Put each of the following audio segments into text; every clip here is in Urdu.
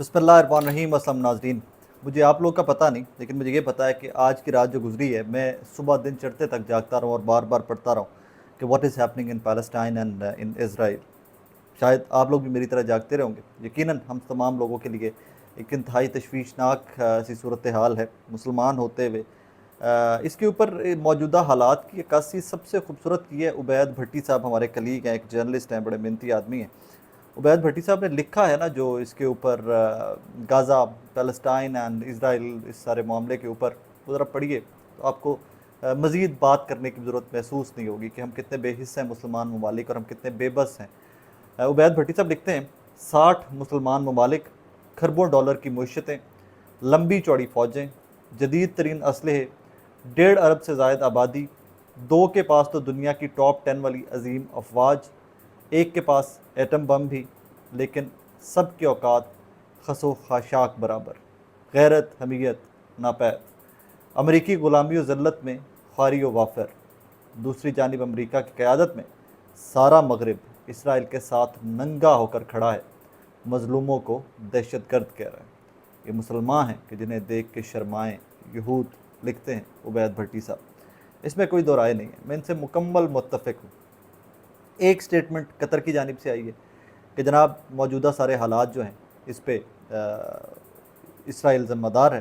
بسم اللہ الرحمن الرحیم۔ السلام ناظرین، مجھے آپ لوگ کا پتہ نہیں، لیکن مجھے یہ پتہ ہے کہ آج کی رات جو گزری ہے، میں صبح دن چڑھتے تک جاگتا رہا ہوں اور بار بار پڑھتا رہا ہوں کہ what is happening in Palestine and in Israel. شاید آپ لوگ بھی میری طرح جاگتے رہے ہوں گے۔ یقیناً ہم تمام لوگوں کے لیے ایک انتہائی تشویشناک سی صورتحال ہے مسلمان ہوتے ہوئے۔ اس کے اوپر موجودہ حالات کی عکاسی سب سے خوبصورت کی ہے عبید بھٹی صاحب، ہمارے کلیگ ہیں، ایک جرنلسٹ ہیں، بڑے محنتی آدمی ہیں۔ عبید بھٹی صاحب نے لکھا ہے نا جو اس کے اوپر غازہ، پیلسٹائن اینڈ اسرائیل، اس سارے معاملے کے اوپر، وہ ذرا پڑھیے تو آپ کو مزید بات کرنے کی ضرورت محسوس نہیں ہوگی کہ ہم کتنے بے حص ہیں مسلمان ممالک، اور ہم کتنے بے بس ہیں۔ عبید بھٹی صاحب لکھتے ہیں 60 مسلمان ممالک، کھربوں ڈالر کی معیشتیں، لمبی چوڑی فوجیں، جدید ترین اسلحے، 1.5 ارب سے زائد آبادی، 2 کے پاس تو دنیا کی ٹاپ 10 والی عظیم افواج، 1 کے پاس ایٹم بم بھی، لیکن سب کے اوقات خس و خاشاک برابر، غیرت حمیت ناپید، امریکی غلامی و ذلت میں خواری و وافر۔ دوسری جانب امریکہ کی قیادت میں سارا مغرب اسرائیل کے ساتھ ننگا ہو کر کھڑا ہے، مظلوموں کو دہشت گرد کہہ رہا ہے۔ یہ مسلمان ہیں کہ جنہیں دیکھ کے شرمائیں یہود، لکھتے ہیں عبید بھٹی صاحب۔ اس میں کوئی دو رائے نہیں ہے، میں ان سے مکمل متفق ہوں۔ ایک سٹیٹمنٹ قطر کی جانب سے آئی ہے کہ جناب موجودہ سارے حالات جو ہیں اس پہ اسرائیل ذمہ دار ہے۔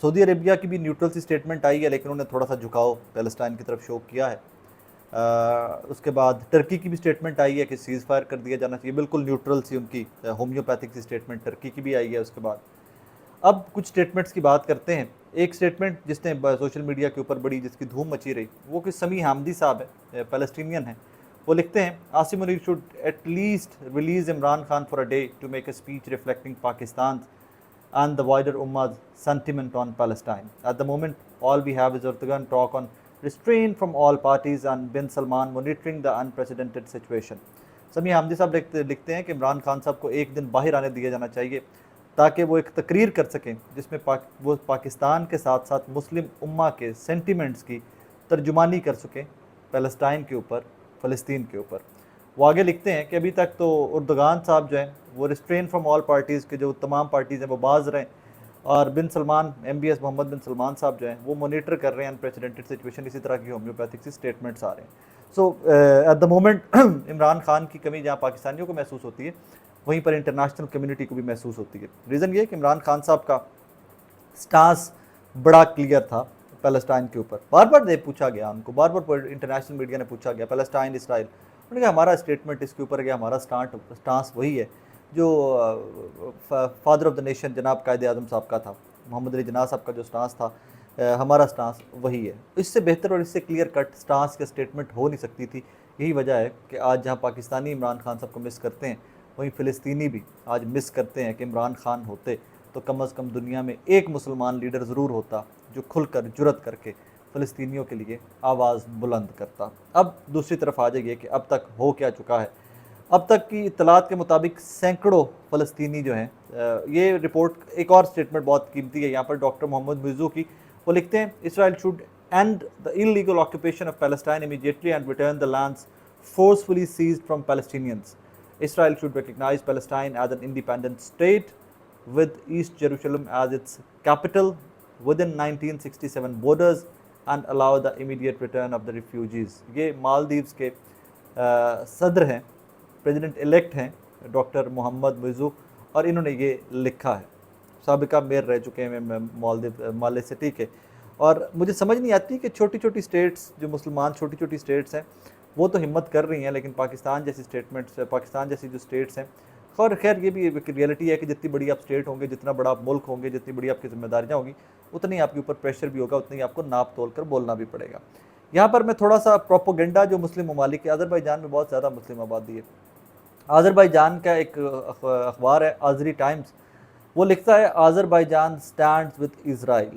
سعودی عربیہ کی بھی نیوٹرل سی سٹیٹمنٹ آئی ہے، لیکن انہوں نے تھوڑا سا جھکاؤ پیلسٹائن کی طرف شو کیا ہے۔ اس کے بعد ٹرکی کی بھی سٹیٹمنٹ آئی ہے کہ سیز فائر کر دیا جانا چاہیے، بالکل نیوٹرل سی ان کی ہومیوپیتھک سی سٹیٹمنٹ ٹرکی کی بھی آئی ہے۔ اس کے بعد اب کچھ سٹیٹمنٹس کی بات کرتے ہیں۔ ایک سٹیٹمنٹ جس نے سوشل میڈیا کے اوپر بڑی جس کی دھوم مچی رہی، وہ کہ سمیع حامدی صاحب ہے، پیلسٹینین ہیں۔ وہ لکھتے ہیں Asim Munir should at least release Imran Khan for a day to make a speech reflecting Pakistan's and the wider Ummah's sentiment on Palestine. At the moment, all we have is Erdogan talk on restraint from all parties and bin Salman monitoring the unprecedented situation. سمیع حامدی صاحب لکھتے ہیں کہ عمران خان صاحب کو ایک دن باہر آنے دیا جانا چاہیے تاکہ وہ ایک تقریر کر سکیں جس میں وہ پاکستان کے ساتھ ساتھ مسلم امہ کے سینٹیمنٹس کی ترجمانی کر سکیں پیلسٹائن کے اوپر، فلسطین کے اوپر۔ وہ آگے لکھتے ہیں کہ ابھی تک تو اردگان صاحب جو ہیں وہ ریسٹرین فرام آل پارٹیز کے جو تمام پارٹیز ہیں وہ باز رہیں، اور بن سلمان MBS محمد بن سلمان صاحب جو ہیں وہ مانیٹر کر رہے ہیں انپریسیڈنٹڈ سچویشن۔ اسی طرح کی ہومیوپیتھک سی سٹیٹمنٹس آ رہے ہیں۔ So at the moment Imran Khan کی کمی جہاں پاکستانیوں کو محسوس ہوتی ہے، وہیں پر انٹرنیشنل کمیونٹی کو بھی محسوس ہوتی ہے۔ ریزن یہ ہے کہ عمران خان صاحب کا سٹانس بڑا کلیئر تھا پیلسٹائن کے اوپر۔ بار بار پوچھا گیا ان کو، بار بار انٹرنیشنل میڈیا نے پوچھا گیا پیلسٹائن اسرائیل، انہوں نے کہا ہمارا اسٹیٹمنٹ اس کے اوپر ہے، ہمارا سٹانس وہی ہے جو فادر آف دا نیشن جناب قائد اعظم صاحب کا تھا، محمد علی جناح صاحب کا جو سٹانس تھا، ہمارا سٹانس وہی ہے۔ اس سے بہتر اور اس سے کلیئر کٹ سٹانس کا اسٹیٹمنٹ ہو نہیں سکتی تھی۔ یہی وجہ ہے کہ آج جہاں پاکستانی عمران خان صاحب کو مس کرتے ہیں، وہیں فلسطینی بھی آج مس کرتے ہیں کہ عمران خان ہوتے تو کم از کم دنیا میں ایک مسلمان لیڈر ضرور ہوتا جو کھل کر جرت کر کے فلسطینیوں کے لیے آواز بلند کرتا۔ اب دوسری طرف آ جائیے کہ اب تک ہو کیا چکا ہے۔ اب تک کی اطلاعات کے مطابق سینکڑوں فلسطینی جو ہیں، یہ رپورٹ ایک اور سٹیٹمنٹ بہت قیمتی ہے یہاں پر ڈاکٹر محمد مویزو کی، وہ لکھتے ہیں اسرائیل should end the illegal occupation of Palestine immediately and return the lands forcefully seized from Palestinians. Israel should recognize Palestine as an independent state with East Jerusalem as its capital within 1967 borders and allow the immediate return of the refugees. یہ مالدیوز کے صدر ہیں، پریزیڈنٹ الیکٹ ہیں ڈاکٹر محمد مویزو، اور انہوں نے یہ لکھا ہے۔ سابقہ میئر رہ چکے ہیں مالے سٹی کے۔ اور مجھے سمجھ نہیں آتی کہ چھوٹی چھوٹی سٹیٹس جو مسلمان چھوٹی چھوٹی سٹیٹس ہیں وہ تو ہمت کر رہی ہیں، لیکن پاکستان جیسی پاکستان جیسی جو سٹیٹس ہیں، خیر یہ بھی ایک ریئلٹی ہے کہ جتنی بڑی آپ سٹیٹ ہوں گے، جتنا بڑا آپ ملک ہوں گے، جتنی بڑی آپ کی ذمہ داریاں ہوں گی، اتنی آپ کے اوپر پریشر بھی ہوگا، اتنی آپ کو ناپ تول کر بولنا بھی پڑے گا۔ یہاں پر میں تھوڑا سا پروپوگنڈا جو مسلم ممالک کے، آذربائیجان میں بہت زیادہ مسلم آبادی ہے۔ آذربائیجان کا ایک اخبار ہے آذری ٹائمز، وہ لکھتا ہے آذربائیجان سٹینڈز وتھ اسرائیل۔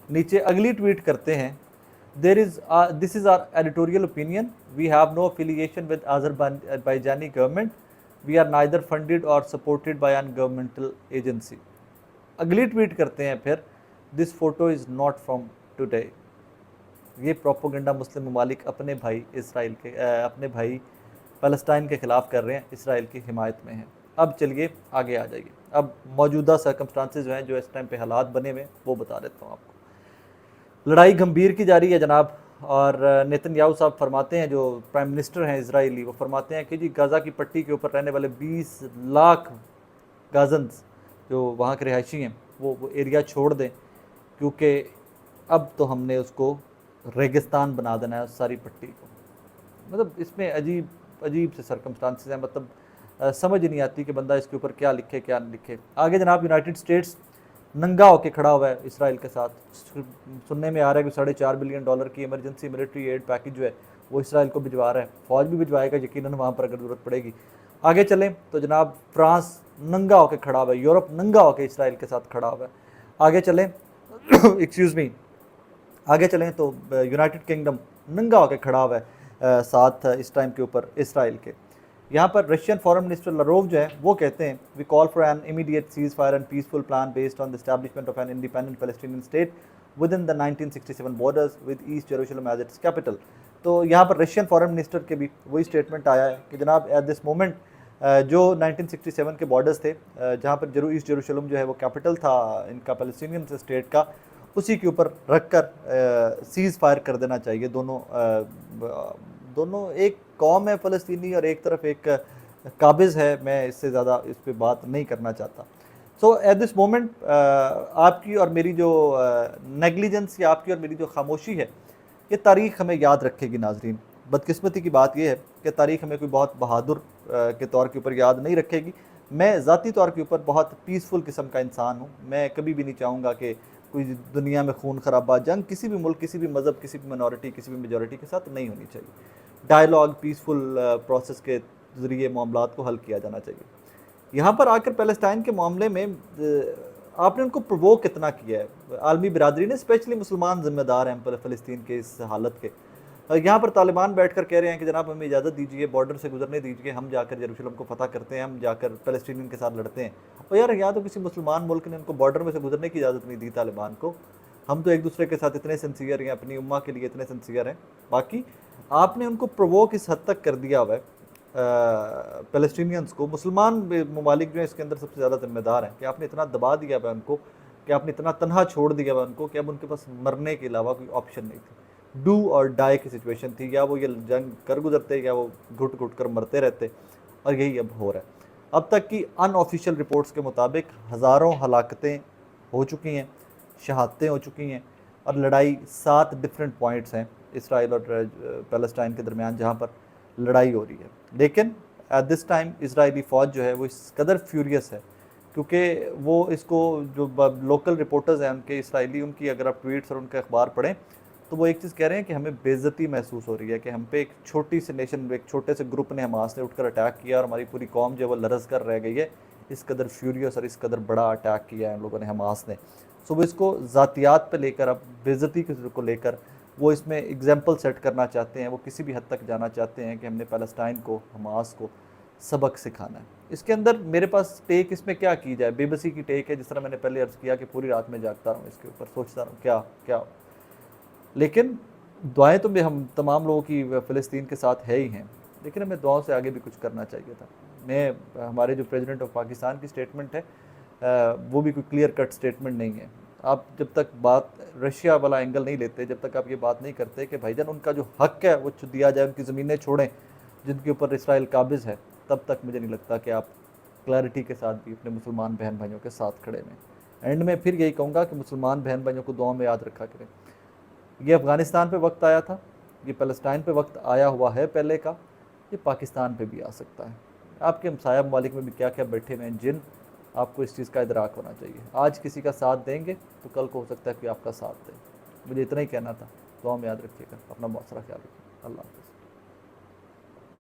نیچے اگلی ٹویٹ کرتے ہیں this is our editorial opinion. We have no affiliation with Azerbaijani government. We are neither funded or supported by any governmental agency. اگلی ٹویٹ کرتے ہیں پھر this photo is not from today. یہ پروپوگنڈا مسلم ممالک اپنے بھائی اسرائیل کے اپنے بھائی فلسطین کے خلاف کر رہے ہیں، اسرائیل کی حمایت میں ہیں۔ اب چلیے آگے آ جائیے۔ اب موجودہ سرکمسٹانسز جو ہیں, جو اس ٹائم پہ حالات بنے ہوئے ہیں, وہ بتا دیتا ہوں آپ کو. لڑائی گھمبیر کی جاری ہے جناب, اور نیتن یاہو صاحب فرماتے ہیں, جو پرائم منسٹر ہیں اسرائیلی, وہ فرماتے ہیں کہ جی غزہ کی پٹی کے اوپر رہنے والے 20 لاکھ غازنز جو وہاں کے رہائشی ہیں وہ ایریا چھوڑ دیں, کیونکہ اب تو ہم نے اس کو ریگستان بنا دینا ہے اس ساری پٹی کو. مطلب اس میں عجیب سے سرکمسٹانسز ہیں, مطلب سمجھ نہیں آتی کہ بندہ اس کے اوپر کیا لکھے کیا نہیں لکھے. آگے جناب یونائٹڈ اسٹیٹس ننگا ہو کے کھڑا ہوا ہے اسرائیل کے ساتھ. سننے میں آ رہا ہے کہ $4.5 بلین کی ایمرجنسی ملٹری ایڈ پیکج جو ہے وہ اسرائیل کو بھجوا رہا ہے, فوج بھی بھجوائے گا یقیناً وہاں پر اگر ضرورت پڑے گی. آگے چلیں تو جناب فرانس ننگا ہو کے کھڑا ہوا ہے, یورپ ننگا ہو کے اسرائیل کے ساتھ کھڑا ہوا ہے. آگے چلیں ایکسکیوز می آگے چلیں تو یونائٹڈ کنگڈم ننگا ہو کے کھڑا ہوا ہے ساتھ اس ٹائم کے اوپر اسرائیل کے. یہاں پر رشین فارن منسٹر لاروو جو ہے وہ کہتے ہیں we call for an immediate ceasefire and peaceful plan based on the establishment of an independent Palestinian state within the 1967 borders with East Jerusalem as its capital. تو یہاں پر رشین فارن منسٹر کے بھی وہی اسٹیٹمنٹ آیا ہے کہ جناب ایٹ دس مومنٹ جو 1967 کے بارڈرز تھے جہاں پر ایسٹ جیروسلم جو ہے وہ کیپٹل تھا ان کا پیلسٹینین اسٹیٹ کا, اسی کے اوپر رکھ کر سیز فائر کر دینا چاہیے. دونوں ایک قوم ہے فلسطینی اور ایک طرف ایک قابض ہے. میں اس سے زیادہ اس پہ بات نہیں کرنا چاہتا. سو ایٹ دس مومنٹ آپ کی اور میری جو نیگلیجنس یا آپ کی اور میری جو خاموشی ہے یہ تاریخ ہمیں یاد رکھے گی. ناظرین, بدقسمتی کی بات یہ ہے کہ تاریخ ہمیں کوئی بہت بہادر کے طور کے اوپر یاد نہیں رکھے گی. میں ذاتی طور کے اوپر بہت پیسفل قسم کا انسان ہوں. میں کبھی بھی نہیں چاہوں گا کہ کوئی دنیا میں خون خرابہ, جنگ کسی بھی ملک, کسی بھی مذہب, کسی بھی منورٹی, کسی بھی میجورٹی کے ساتھ نہیں ہونی چاہیے. ڈائلاگ پیسفل پروسیس کے ذریعے معاملات کو حل کیا جانا چاہیے. یہاں پر آ کر پیلسٹائن کے معاملے میں آپ نے ان کو پرووک کتنا کیا ہے. عالمی برادری نے, اسپیشلی مسلمان ذمہ دار ہیں فلسطین کے اس حالت کے. یہاں پر طالبان بیٹھ کر کہہ رہے ہیں کہ جناب ہمیں اجازت دیجیے, بارڈر سے گزرنے دیجیے, ہم جا کر یروشلم کو فتح کرتے ہیں, ہم جا کر فلسطینین کے ساتھ لڑتے ہیں. اور یار یہاں تو کسی مسلمان ملک نے ان کو بارڈر میں سے گزرنے کی اجازت نہیں دی طالبان کو. ہم تو ایک دوسرے کے ساتھ اتنے سنسیئر ہیں, اپنی امہ کے لیے اتنے سنسیئر ہیں. باقی آپ نے ان کو پرووک اس حد تک کر دیا ہوا ہے پیلسٹینینز کو. مسلمان ممالک جو ہیں اس کے اندر سب سے زیادہ ذمہ دار ہیں کہ آپ نے اتنا دبا دیا ہوا ہے ان کو, کہ آپ نے اتنا تنہا چھوڑ دیا ہوا ان کو کہ اب ان کے پاس مرنے کے علاوہ کوئی آپشن نہیں تھی. ڈو اور ڈائی کی سچویشن تھی, یا وہ یہ جنگ کر گزرتے یا وہ گھٹ گھٹ کر مرتے رہتے, اور یہی اب ہو رہا ہے. اب تک کی ان آفیشیل رپورٹس کے مطابق ہزاروں ہلاکتیں ہو چکی ہیں, شہادتیں ہو چکی ہیں, اور لڑائی 7 ڈفرینٹ پوائنٹس ہیں اسرائیل اور پیلسٹائن کے درمیان جہاں پر لڑائی ہو رہی ہے. لیکن ایٹ دس ٹائم اسرائیلی فوج جو ہے وہ اس قدر فیوریس ہے, کیونکہ وہ اس کو جو لوکل رپورٹرز ہیں ان کے اسرائیلی, ان کی اگر آپ ٹویٹس اور ان کے اخبار پڑھیں تو وہ ایک چیز کہہ رہے ہیں کہ ہمیں بے عزتی محسوس ہو رہی ہے کہ ہم پہ ایک چھوٹی سی نیشن, ایک چھوٹے سے گروپ نے, حماس نے اٹھ کر اٹیک کیا, اور ہماری پوری قوم جو ہے وہ لرز کر رہ گئی ہے. اس قدر فیوریس اور اس قدر بڑا اٹیک کیا ہے ان لوگوں نے, حماس نے. سو وہ اس کو ذاتیات پہ لے کر, اب بے عزتی کو لے کر وہ اس میں اگزامپل سیٹ کرنا چاہتے ہیں. وہ کسی بھی حد تک جانا چاہتے ہیں کہ ہم نے پیلسٹائن کو, حماس کو سبق سکھانا ہے. اس کے اندر میرے پاس ٹیک اس میں کیا کی جائے, بے بسی کی ٹیک ہے, جس طرح میں نے پہلے عرض کیا کہ پوری رات میں جاگتا رہا ہوں اس کے اوپر, سوچتا رہا ہوں کیا. لیکن دعائیں تو ہم تمام لوگوں کی فلسطین کے ساتھ ہے ہی ہیں, لیکن ہمیں دعاؤں سے آگے بھی کچھ کرنا چاہیے تھا. ہمارے جو پریزیڈنٹ آف پاکستان کی اسٹیٹمنٹ ہے وہ بھی کوئی کلیئر کٹ اسٹیٹمنٹ نہیں ہے. آپ جب تک بات رشیا والا اینگل نہیں لیتے, جب تک آپ یہ بات نہیں کرتے کہ بھائی جان ان کا جو حق ہے وہ دیا جائے, ان کی زمینیں چھوڑیں جن کے اوپر اسرائیل قابض ہے, تب تک مجھے نہیں لگتا کہ آپ کلیئرٹی کے ساتھ بھی اپنے مسلمان بہن بھائیوں کے ساتھ کھڑے ہیں. اینڈ میں پھر یہی کہوں گا کہ مسلمان بہن بھائیوں کو دعاؤں میں یاد رکھا کریں. یہ افغانستان پہ وقت آیا تھا, یہ پیلسٹائن پہ وقت آیا ہوا ہے پہلے کا, یہ پاکستان پہ بھی آ سکتا ہے. آپ کے ہمسایہ ممالک میں بھی کیا کیا بیٹھے ہوئے ہیں جن, آپ کو اس چیز کا ادراک ہونا چاہیے. آج کسی کا ساتھ دیں گے تو کل کو ہو سکتا ہے کہ آپ کا ساتھ دیں. مجھے اتنا ہی کہنا تھا. دعا میں یاد رکھیے گا, اپنا بہت سارا خیال رکھیے. اللہ حافظ.